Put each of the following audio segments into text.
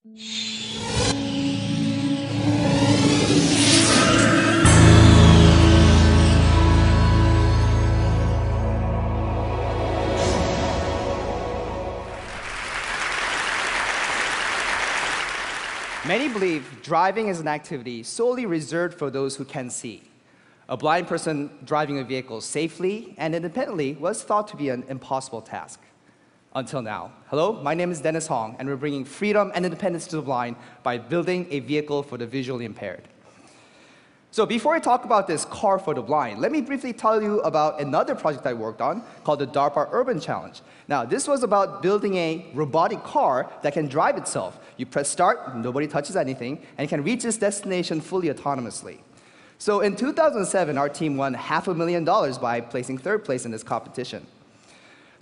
Many believe driving is an activity solely reserved for those who can see. A blind person driving a vehicle safely and independently was thought to be an impossible task. Until now. Hello, my name is Dennis Hong, and we're bringing freedom and independence to the blind by building a vehicle for the visually impaired. So before I talk about this car for the blind, let me briefly tell you about another project I worked on called the DARPA Urban Challenge. Now, this was about building a robotic car that can drive itself. You press start, nobody touches anything, and it can reach its destination fully autonomously. So in 2007, our team won $500,000 by placing third place in this competition.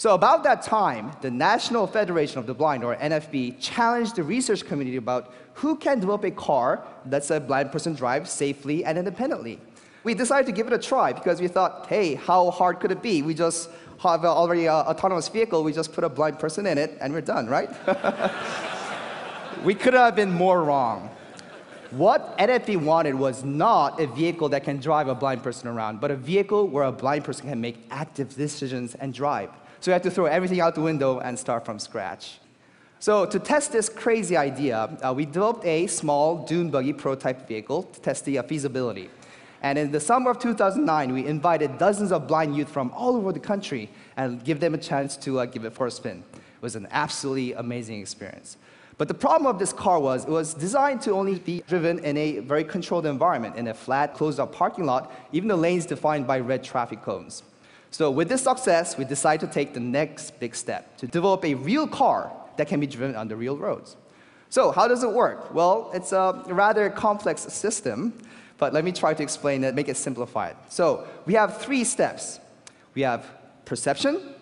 So about that time, the National Federation of the Blind, or NFB, challenged the research community about who can develop a car that's a blind person drive safely and independently. We decided to give it a try because we thought, hey, how hard could it be? We just have already an autonomous vehicle, we just put a blind person in it, and we're done, right? We couldn't have been more wrong. What NFB wanted was not a vehicle that can drive a blind person around, but a vehicle where a blind person can make active decisions and drive. So we had to throw everything out the window and start from scratch. So to test this crazy idea, we developed a small dune buggy prototype vehicle to test the feasibility. And in the summer of 2009, we invited dozens of blind youth from all over the country and give them a chance to give it for a spin. It was an absolutely amazing experience. But the problem of this car was it was designed to only be driven in a very controlled environment, in a flat, closed-up parking lot, even the lanes defined by red traffic cones. So with this success, we decided to take the next big step, to develop a real car that can be driven on the real roads. So how does it work? Well, it's a rather complex system, but let me try to explain it, make it simplified. So we have 3 steps. We have perception,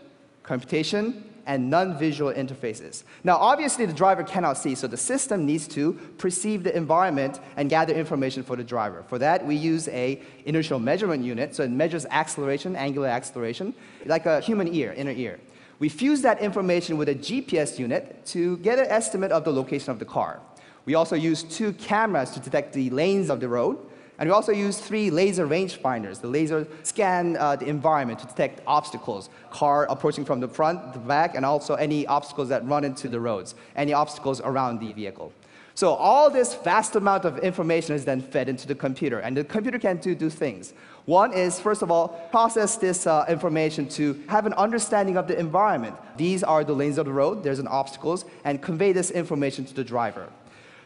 computation, and non-visual interfaces. Now, obviously, the driver cannot see, so the system needs to perceive the environment and gather information for the driver. For that, we use an inertial measurement unit, so it measures acceleration, angular acceleration, like a human ear, inner ear. We fuse that information with a GPS unit to get an estimate of the location of the car. We also use 2 cameras to detect the lanes of the road, and we also use 3 laser rangefinders. The laser scan the environment to detect obstacles, car approaching from the front, the back, and also any obstacles that run into the roads, any obstacles around the vehicle. So all this vast amount of information is then fed into the computer, and the computer can do 2 things. One is, first of all, process this information to have an understanding of the environment. These are the lanes of the road, there's an obstacles, and convey this information to the driver.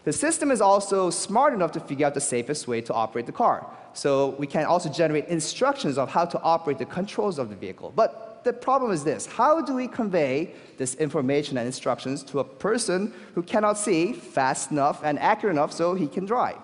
The system is also smart enough to figure out the safest way to operate the car. So we can also generate instructions of how to operate the controls of the vehicle. But the problem is this: how do we convey this information and instructions to a person who cannot see fast enough and accurate enough so he can drive?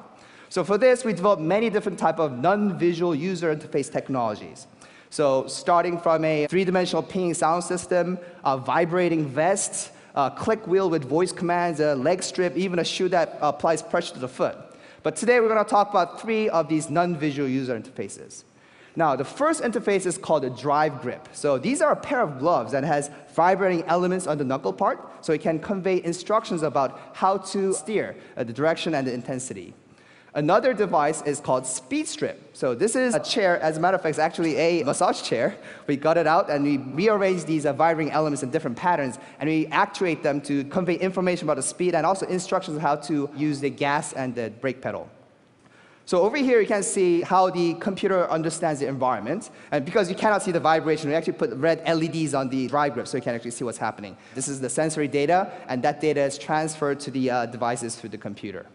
So for this, we developed many different types of non-visual user interface technologies. So starting from a 3-dimensional pinging sound system, a vibrating vest, a click wheel with voice commands, a leg strip, even a shoe that applies pressure to the foot. But today we're going to talk about 3 of these non-visual user interfaces. Now, the first interface is called a drive grip. So these are a pair of gloves that has vibrating elements on the knuckle part, so it can convey instructions about how to steer, the direction and the intensity. Another device is called speed strip. So this is a chair, as a matter of fact, it's actually a massage chair. We got it out and we rearrange these vibrating elements in different patterns, and we actuate them to convey information about the speed and also instructions on how to use the gas and the brake pedal. So over here, you can see how the computer understands the environment. And because you cannot see the vibration, we actually put red LEDs on the drive grip so you can actually see what's happening. This is the sensory data, and that data is transferred to the devices through the computer.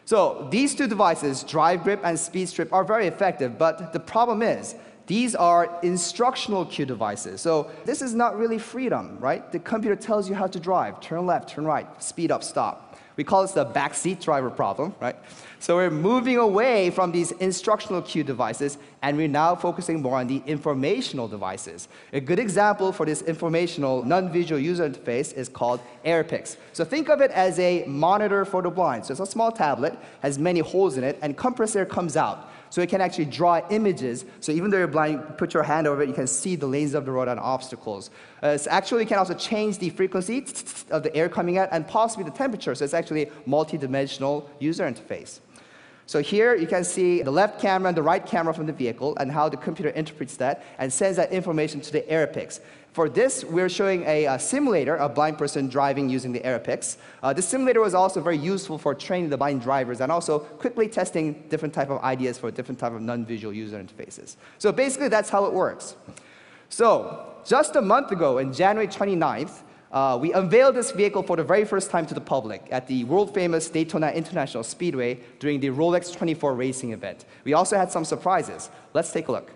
So these 2 devices, drive grip and speed strip, are very effective, but the problem is these are instructional cue devices. So this is not really freedom, right? The computer tells you how to drive, turn left, turn right, speed up, stop. We call this the backseat driver problem, right? So we're moving away from these instructional cue devices, and we're now focusing more on the informational devices. A good example for this informational non-visual user interface is called AirPix. So think of it as a monitor for the blind. So it's a small tablet, has many holes in it, and compressed air comes out. So it can actually draw images. So even though you're blind, put your hand over it, you can see the lanes of the road and obstacles. It actually can also change the frequency of the air coming out and possibly the temperature. So it's actually a multi-dimensional user interface. So here you can see the left camera and the right camera from the vehicle and how the computer interprets that and sends that information to the Aeropics. For this, we're showing a simulator, a blind person driving using the Aeropics. This simulator was also very useful for training the blind drivers and also quickly testing different type of ideas for different type of non-visual user interfaces. So basically, that's how it works. So just a month ago, on January 29th, we unveiled this vehicle for the very first time to the public at the world-famous Daytona International Speedway during the Rolex 24 racing event. We also had some surprises. Let's take a look.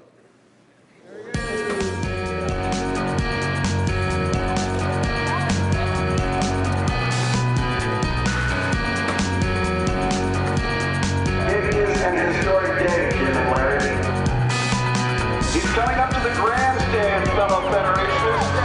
It is an historic day, Jim and Larry. He's coming up to the grandstand, fellow Federationists.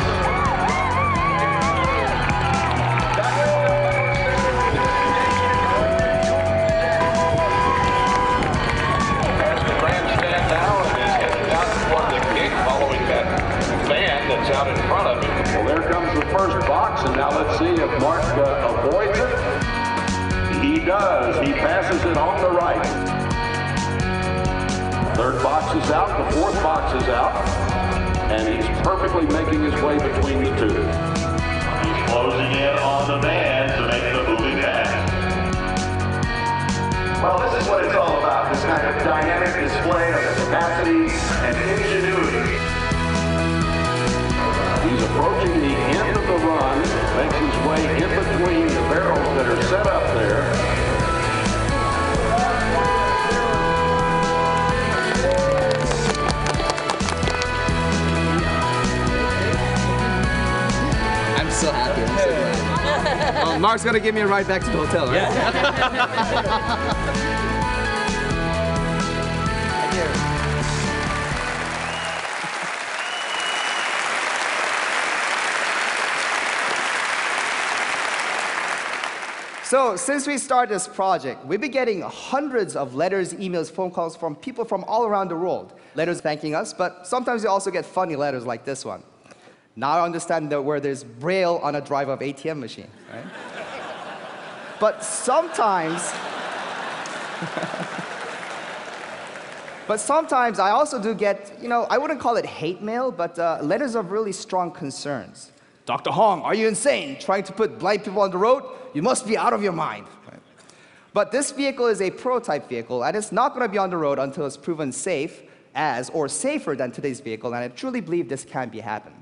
That's out in front of him. Well, there comes the first box, and now let's see if Mark avoids it. He does. He passes it on the right. Third box is out. The fourth box is out. And he's perfectly making his way between the two. He's closing in on the man to make the moving pass. Well, this is what it's all about, this kind of dynamic display of the capacity and ingenuity. He's approaching the end of the run, makes his way in between the barrels that are set up there. I'm so happy. I'm so glad. Oh, Mark's going to give me a ride back to the hotel, right? Yeah. So, since we started this project, we've been getting hundreds of letters, emails, phone calls from people from all around the world. Letters thanking us, but sometimes we also get funny letters like this one. Now I understand where there's Braille on a drive of ATM machine, right? But sometimes I also do get, I wouldn't call it hate mail, but letters of really strong concerns. Dr. Hong, are you insane? Trying to put blind people on the road? You must be out of your mind. Right? But this vehicle is a prototype vehicle, and it's not going to be on the road until it's proven safe or safer than today's vehicle, and I truly believe this can be happen.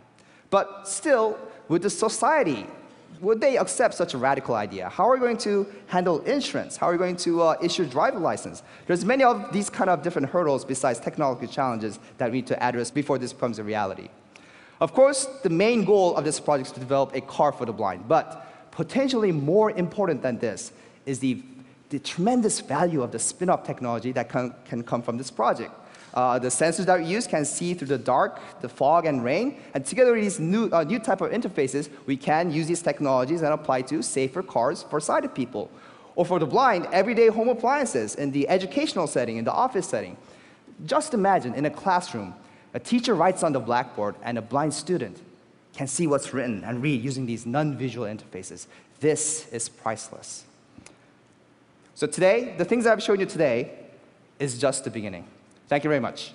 But still, would the society, would they accept such a radical idea? How are we going to handle insurance? How are we going to issue a driver license? There's many of these kind of different hurdles besides technological challenges that we need to address before this becomes a reality. Of course, the main goal of this project is to develop a car for the blind, but potentially more important than this is the tremendous value of the spin-off technology that can come from this project. The sensors that we use can see through the dark, the fog, and rain, and together with these new type of interfaces, we can use these technologies and apply to safer cars for sighted people. Or for the blind, everyday home appliances in the educational setting, in the office setting. Just imagine, in a classroom, a teacher writes on the blackboard, and a blind student can see what's written and read using these non-visual interfaces. This is priceless. So today, the things that I've shown you today is just the beginning. Thank you very much.